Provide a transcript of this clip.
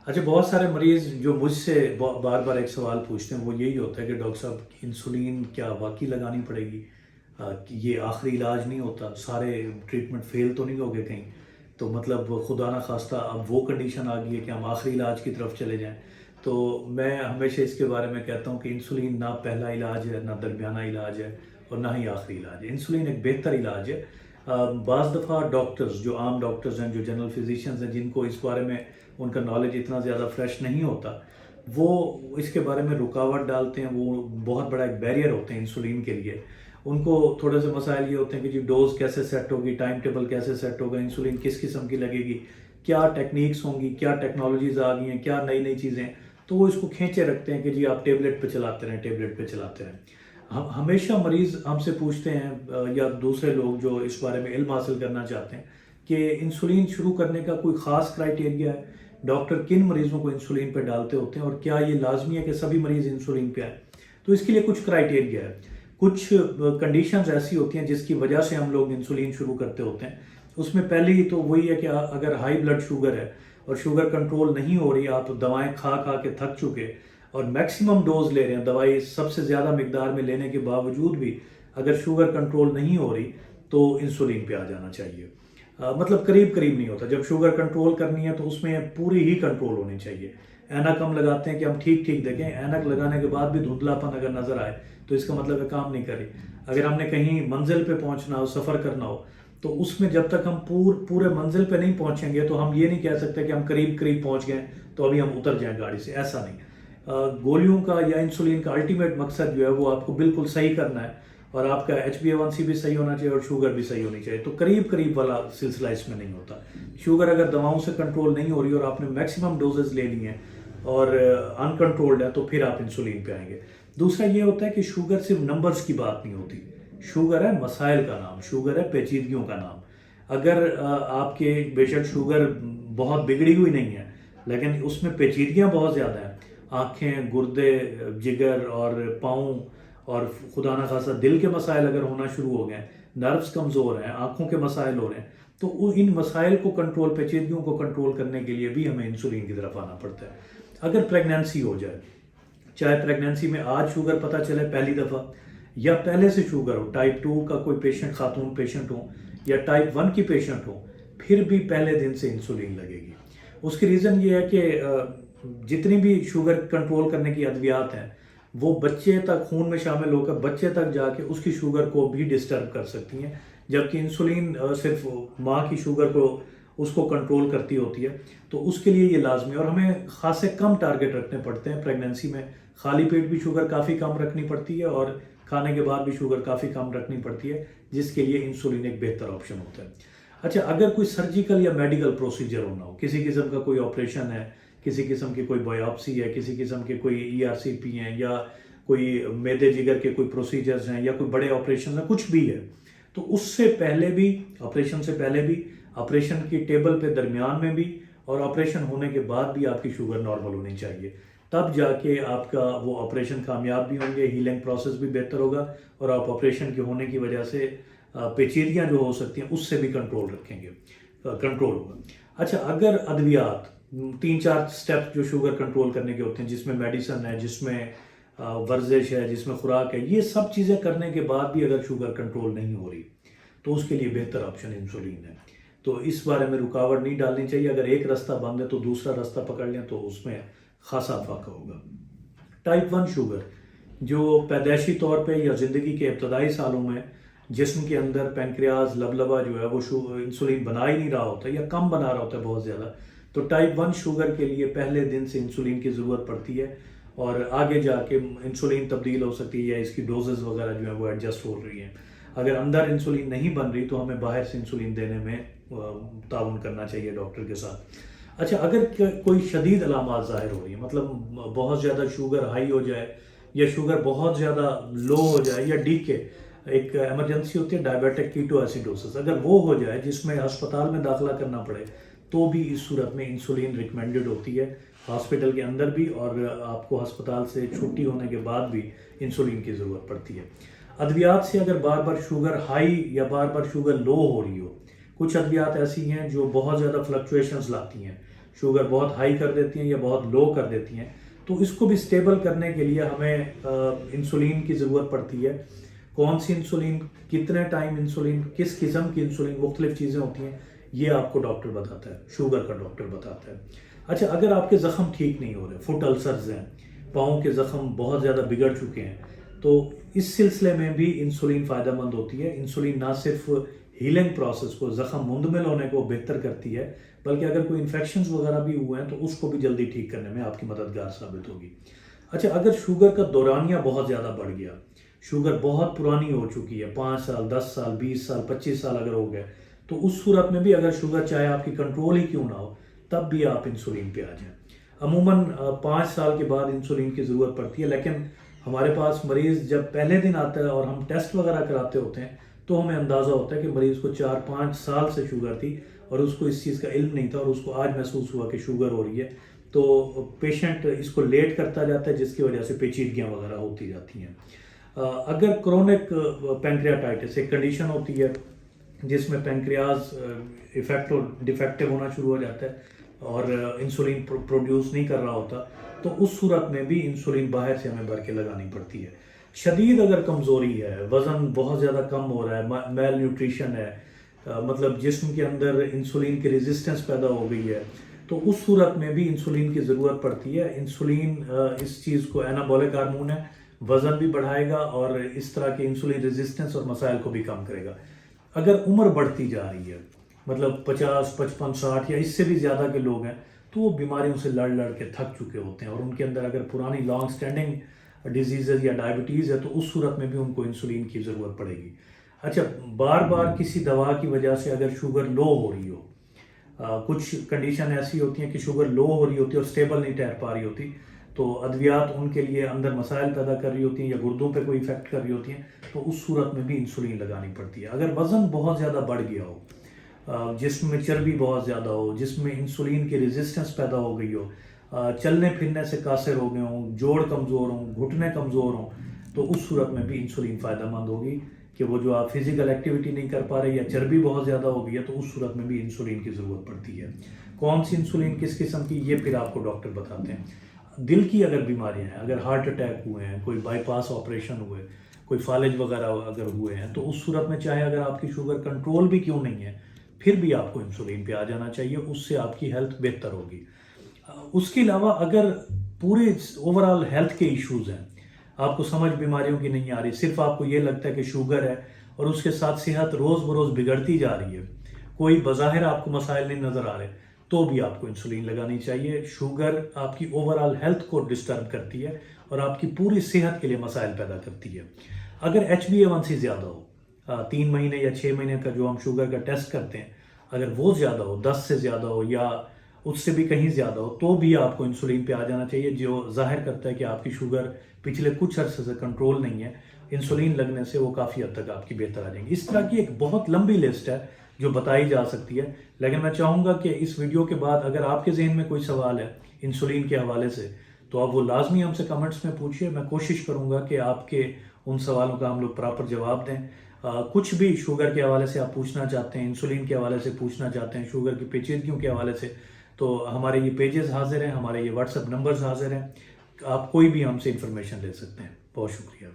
अच्छा, बहुत सारे मरीज़ जो मुझसे बार बार एक सवाल पूछते हैं, वो यही होता है कि डॉक्टर साहब, इंसुलिन क्या वाकई लगानी पड़ेगी? कि ये आखिरी इलाज नहीं होता? सारे ट्रीटमेंट फेल तो नहीं हो गए कहीं? तो मतलब खुदा ना खास्ता अब वो कंडीशन आ गई है कि हम आखिरी इलाज की तरफ चले जाएं। तो मैं हमेशा इसके बारे में कहता हूँ कि इंसुलिन ना पहला इलाज है, ना दरमियाना इलाज है, और ना ही आखिरी इलाज है। इंसुलिन एक बेहतर इलाज है। बाज़ दफ़ा डॉक्टर्स, जो आम डॉक्टर्स हैं, जो जनरल फिजिशियंस हैं, जिनको इस बारे में उनका नॉलेज इतना ज़्यादा फ्रेश नहीं होता, वो इसके बारे में रुकावट डालते हैं। वो बहुत बड़ा एक बैरियर होते हैं इंसुलिन के लिए। उनको थोड़े से मसाइल ये होते हैं कि जी डोज कैसे सेट होगी, टाइम टेबल कैसे सेट होगा, इंसुलिन किस किस्म की लगेगी, क्या टेक्निक्स होंगी, क्या टेक्नोलॉजीज आ गई हैं, क्या नई नई चीज़ें। तो वो इसको खींचे रखते हैं कि जी आप टेबलेट पे चलाते रहें, टेबलेट पे चलाते रहें। हम हमेशा मरीज़ हमसे पूछते हैं, या दूसरे लोग जो इस बारे में इल्म हासिल करना चाहते हैं, कि इंसुलिन शुरू करने का कोई ख़ास क्राइटेरिया है? डॉक्टर किन मरीज़ों को इंसुलिन पे डालते होते हैं, और क्या ये लाजमी है कि सभी मरीज़ इंसुलिन पे आए? तो इसके लिए कुछ क्राइटेरिया है। कुछ कंडीशंस ऐसी होती हैं जिसकी वजह से हम लोग इंसुलिन शुरू करते होते हैं। उसमें पहली तो वही है कि अगर हाई ब्लड शुगर है और शुगर कंट्रोल नहीं हो रही, आप दवाएं खा खा के थक चुके और मैक्सिमम डोज ले रहे हैं, दवाई सबसे ज़्यादा मिकदार में लेने के बावजूद भी अगर शुगर कंट्रोल नहीं हो रही, तो इंसुलिन पे आ जाना चाहिए। मतलब करीब करीब नहीं होता। जब शुगर कंट्रोल करनी है तो उसमें पूरी ही कंट्रोल होनी चाहिए। ऐनक हम लगाते हैं कि हम ठीक ठीक देखें, ऐनक लगाने के बाद भी धुंधलापन अगर नज़र आए तो इसका मतलब है काम नहीं करी। अगर हमने कहीं मंजिल पे पहुंचना हो, सफ़र करना हो, तो उसमें जब तक हम पूरे मंजिल पे नहीं पहुंचेंगे तो हम ये नहीं कह सकते कि हम करीब करीब पहुंच गए तो अभी हम उतर जाएं गाड़ी से। ऐसा नहीं। गोलियों का या इंसुलिन का अल्टीमेट मकसद जो है वो आपको बिल्कुल सही करना है, और आपका HbA1c भी सही होना चाहिए और शुगर भी सही होनी चाहिए। तो करीब करीब वाला सिलसिला इसमें नहीं होता। शुगर अगर दवाओं से कंट्रोल नहीं हो रही और आपने मैक्सिमम डोजेज ले ली हैं और अनकंट्रोल्ड है, तो फिर आप इंसुलिन पे आएंगे। दूसरा ये होता है कि शुगर सिर्फ नंबर्स की बात नहीं होती। शुगर है मसाइल का नाम, शुगर है पेचीदगियों का नाम। अगर आपके बेशक शुगर बहुत बिगड़ी हुई नहीं है, लेकिन उसमें पेचीदगियाँ बहुत ज़्यादा हैं। आँखें, गुर्दे, जिगर और पाँव, और खुदा ना खासा दिल के मसाइल अगर होना शुरू हो गए, नर्व्स कमज़ोर हैं, आँखों के मसाइल हो रहे हैं, तो इन मसाइल को कंट्रोल, पेचीदगियों को कंट्रोल करने के लिए भी हमें इंसुलिन की तरफ आना पड़ता है। अगर प्रेगनेंसी हो जाए, चाहे प्रेगनेंसी में आज शुगर पता चले पहली दफ़ा, या पहले से शुगर हो, टाइप 2 का कोई पेशेंट, खातून पेशेंट हो, या टाइप 1 की पेशेंट हो, फिर भी पहले दिन से इंसुलिन लगेगी। उसकी रीज़न ये है कि जितनी भी शुगर कंट्रोल करने की अद्वियात हैं, वो बच्चे तक खून में शामिल होकर बच्चे तक जाके उसकी शुगर को भी डिस्टर्ब कर सकती हैं, जबकि इंसुलिन सिर्फ माँ की शुगर को, उसको कंट्रोल करती होती है। तो उसके लिए ये लाजमी है, और हमें खासे कम टारगेट रखने पड़ते हैं प्रेगनेंसी में। खाली पेट भी शुगर काफ़ी कम रखनी पड़ती है, और खाने के बाद भी शुगर काफ़ी कम रखनी पड़ती है, जिसके लिए इंसुलिन एक बेहतर ऑप्शन होता है। अच्छा, अगर कोई सर्जिकल या मेडिकल प्रोसीजर होना हो, किसी किस्म का कोई ऑपरेशन है, किसी किस्म की कोई बायोप्सी है, किसी किस्म के कोई ERCP हैं, या कोई मैदे जिगर के कोई प्रोसीजर्स हैं, या कोई बड़े ऑपरेशन हैं, कुछ भी है, तो उससे पहले भी, ऑपरेशन से पहले भी, ऑपरेशन की टेबल पे दरमियान में भी, और ऑपरेशन होने के बाद भी आपकी शुगर नॉर्मल होनी चाहिए। तब जाके आपका वो ऑपरेशन कामयाब भी होंगे, हीलिंग प्रोसेस भी बेहतर होगा, और आप ऑपरेशन के होने की वजह से पेचीदगियाँ जो हो सकती हैं उससे भी कंट्रोल रखेंगे, कंट्रोल होगा। अच्छा, अगर अद्वियात, 3-4 स्टेप जो शुगर कंट्रोल करने के होते हैं, जिसमें मेडिसन है, जिसमें वर्जिश है, जिसमें खुराक है, ये सब चीज़ें करने के बाद भी अगर शुगर कंट्रोल नहीं हो रही, तो उसके लिए बेहतर ऑप्शन इंसुलिन है। तो इस बारे में रुकावट नहीं डालनी चाहिए। अगर एक रास्ता बंद है तो दूसरा रास्ता पकड़ लें, तो उसमें खासा फाका होगा। टाइप 1 शुगर, जो पैदाइशी तौर पे या ज़िंदगी के इब्तदाई सालों में जिस्म के अंदर पैंक्रियाज, लबलबा जो है वो इंसुलिन बना ही नहीं रहा होता, या कम बना रहा होता है बहुत ज़्यादा, तो टाइप 1 शुगर के लिए पहले दिन से इंसुलिन की ज़रूरत पड़ती है, और आगे जाके इंसुलिन तब्दील हो सकती है, या इसकी डोजेज़ वगैरह जो है वो एडजस्ट हो रही हैं। अगर अंदर इंसुलिन नहीं बन रही, तो हमें बाहर से इंसुलिन देने में ताउन करना चाहिए डॉक्टर के साथ। अच्छा, अगर कोई शदीद अलामात ज़ाहिर हो रही है, मतलब बहुत ज़्यादा शुगर हाई हो जाए, या शुगर बहुत ज़्यादा लो हो जाए, या डीके, एक इमरजेंसी होती है डायबिटिक कीटोएसिडोसिस, अगर वो हो जाए जिसमें अस्पताल में दाखिला करना पड़े, तो भी इस सूरत में इंसुलिन रिकमेंडेड होती है, हॉस्पिटल के अंदर भी, और आपको अस्पताल से छुट्टी होने के बाद भी इंसुलिन की ज़रूरत पड़ती है। अद्वियात से अगर बार बार शुगर हाई या बार बार शुगर लो हो रही हो, कुछ अद्वियात ऐसी हैं जो बहुत ज़्यादा फ्लक्चुएशंस लाती हैं। شوگر بہت ہائی کر دیتی ہیں یا بہت لو کر دیتی ہیں. تو اس کو بھی سٹیبل کرنے کے لیے ہمیں انسولین کی ضرورت پڑتی ہے. کون سی انسولین، کتنے ٹائم انسولین، کس قسم کی انسولین، مختلف چیزیں ہوتی ہیں، یہ آپ کو ڈاکٹر بتاتا ہے، شوگر کا ڈاکٹر بتاتا ہے. اچھا، اگر آپ کے زخم ٹھیک نہیں ہو رہے، فٹ السرز ہیں، پاؤں کے زخم بہت زیادہ بگڑ چکے ہیں، تو اس سلسلے میں بھی انسولین فائدہ مند ہوتی ہے. انسولین نہ صرف ہیلنگ پروسیس کو، زخم مندمل ہونے کو بہتر کرتی ہے، بلکہ اگر کوئی انفیکشنز وغیرہ بھی ہوئے ہیں تو اس کو بھی جلدی ٹھیک کرنے میں آپ کی مددگار ثابت ہوگی. اچھا، اگر شوگر کا دورانیہ بہت زیادہ بڑھ گیا، شوگر بہت پرانی ہو چکی ہے، 5 سال 10 سال 20 سال 25 سال اگر ہو گئے، تو اس صورت میں بھی اگر شوگر چاہے آپ کی کنٹرول ہی کیوں نہ ہو، تب بھی آپ انسولین پہ آ جائیں. عموماً 5 سال کے بعد انسولین کی ضرورت پڑتی ہے، لیکن ہمارے پاس مریض جب پہلے دن آتا ہے اور ہم ٹیسٹ وغیرہ کراتے ہوتے ہیں تو ہمیں اندازہ ہوتا ہے کہ مریض کو 4-5 سال سے شوگر تھی اور اس کو اس چیز کا علم نہیں تھا، اور اس کو آج محسوس ہوا کہ شوگر ہو رہی ہے. تو پیشنٹ اس کو لیٹ کرتا جاتا ہے، جس کی وجہ سے پیچیدگیاں وغیرہ ہوتی جاتی ہیں. اگر کرونک پینکریاٹائٹس ایک کنڈیشن ہوتی ہے جس میں پینکریاز ڈیفیکٹو ہونا شروع ہو جاتا ہے اور انسولین پروڈیوس نہیں کر رہا ہوتا، تو اس صورت میں بھی انسولین باہر سے ہمیں بھر کے لگانی پڑتی ہے. شدید اگر کمزوری ہے، وزن بہت زیادہ کم ہو رہا ہے، میل نیوٹریشن ہے، مطلب جسم کے اندر انسولین کی ریزسٹنس پیدا ہو گئی ہے، تو اس صورت میں بھی انسولین کی ضرورت پڑتی ہے. انسولین اس چیز کو اینابولک ہارمون ہے، وزن بھی بڑھائے گا اور اس طرح کی انسولین ریزسٹنس اور مسائل کو بھی کم کرے گا. اگر عمر بڑھتی جا رہی ہے، مطلب 50 55 60 یا اس سے بھی زیادہ کے لوگ ہیں، تو وہ بیماریوں سے لڑ کے تھک چکے ہوتے ہیں، اور ان کے اندر اگر پرانی لانگ سٹینڈنگ ڈیزیزز یا ڈائبٹیز ہے تو اس صورت میں بھی ان کو انسولین کی ضرورت پڑے گی. اچھا، بار بار کسی دوا کی وجہ سے اگر شوگر لو ہو رہی ہو، کچھ کنڈیشن ایسی ہوتی ہیں کہ شوگر لو ہو رہی ہوتی ہے اور سٹیبل نہیں ٹھہر پا رہی ہوتی، تو ادویات ان کے لیے اندر مسائل پیدا کر رہی ہوتی ہیں یا گردوں پہ کوئی افیکٹ کر رہی ہوتی ہیں، تو اس صورت میں بھی انسولین لگانی پڑتی ہے. اگر وزن بہت زیادہ بڑھ گیا ہو، جسم میں چربی بہت زیادہ ہو، جسم میں انسولین کی ریزسٹنس پیدا ہو گئی ہو، چلنے پھرنے سے قاصر ہو گئے ہوں، جوڑ کمزور ہوں، گھٹنے کمزور ہوں، تو اس صورت میں بھی انسولین فائدہ مند ہوگی. کہ وہ جو آپ فزیکل ایکٹیویٹی نہیں کر پا رہے یا چربی بہت زیادہ ہو گئی ہے، تو اس صورت میں بھی انسولین کی ضرورت پڑتی ہے. کون سی انسولین کس قسم کی، یہ پھر آپ کو ڈاکٹر بتاتے ہیں. دل کی اگر بیماریاں ہیں، اگر ہارٹ اٹیک ہوئے ہیں، کوئی بائی پاس آپریشن ہوئے، کوئی فالج وغیرہ اگر ہوئے ہیں، تو اس صورت میں چاہے اگر آپ کی شوگر کنٹرول بھی کیوں نہیں ہے، پھر بھی آپ کو انسولین پہ آ جانا چاہیے. اس سے آپ کی ہیلتھ بہتر ہوگی. اس کے علاوہ اگر پورے اوور آل ہیلتھ کے ایشوز ہیں، آپ کو سمجھ بیماریوں کی نہیں آ رہی، صرف آپ کو یہ لگتا ہے کہ شوگر ہے اور اس کے ساتھ صحت روز بروز بگڑتی جا رہی ہے، کوئی بظاہر آپ کو مسائل نہیں نظر آ رہے، تو بھی آپ کو انسولین لگانی چاہیے. شوگر آپ کی اوور آل ہیلتھ کو ڈسٹرب کرتی ہے اور آپ کی پوری صحت کے لیے مسائل پیدا کرتی ہے. اگر HbA1c زیادہ ہو، 3 مہینے یا 6 مہینے کا جو ہم شوگر کا ٹیسٹ کرتے ہیں، اگر وہ زیادہ ہو، 10 سے زیادہ ہو یا اس سے بھی کہیں زیادہ ہو، تو بھی آپ کو انسولین پہ آ جانا چاہیے، جو ظاہر کرتا ہے کہ آپ کی شوگر پچھلے کچھ عرصے سے کنٹرول نہیں ہے. انسولین لگنے سے وہ کافی حد تک آپ کی بہتر آ جائیں گی. اس طرح کی ایک بہت لمبی لسٹ ہے جو بتائی جا سکتی ہے، لیکن میں چاہوں گا کہ اس ویڈیو کے بعد اگر آپ کے ذہن میں کوئی سوال ہے انسولین کے حوالے سے، تو آپ وہ لازمی ہم سے کمنٹس میں پوچھیے. میں کوشش کروں گا کہ آپ کے ان سوالوں کا ہم لوگ پراپر جواب دیں. کچھ بھی شوگر کے حوالے سے آپ پوچھنا چاہتے ہیں، انسولین کے حوالے سے پوچھنا چاہتے ہیں، شوگر کی پیچیدگیوں کے حوالے سے، تو ہمارے یہ پیجز حاضر ہیں، ہمارے یہ واٹس ایپ نمبرز حاضر ہیں، آپ کوئی بھی ہم سے انفارمیشن لے سکتے ہیں. بہت شکریہ.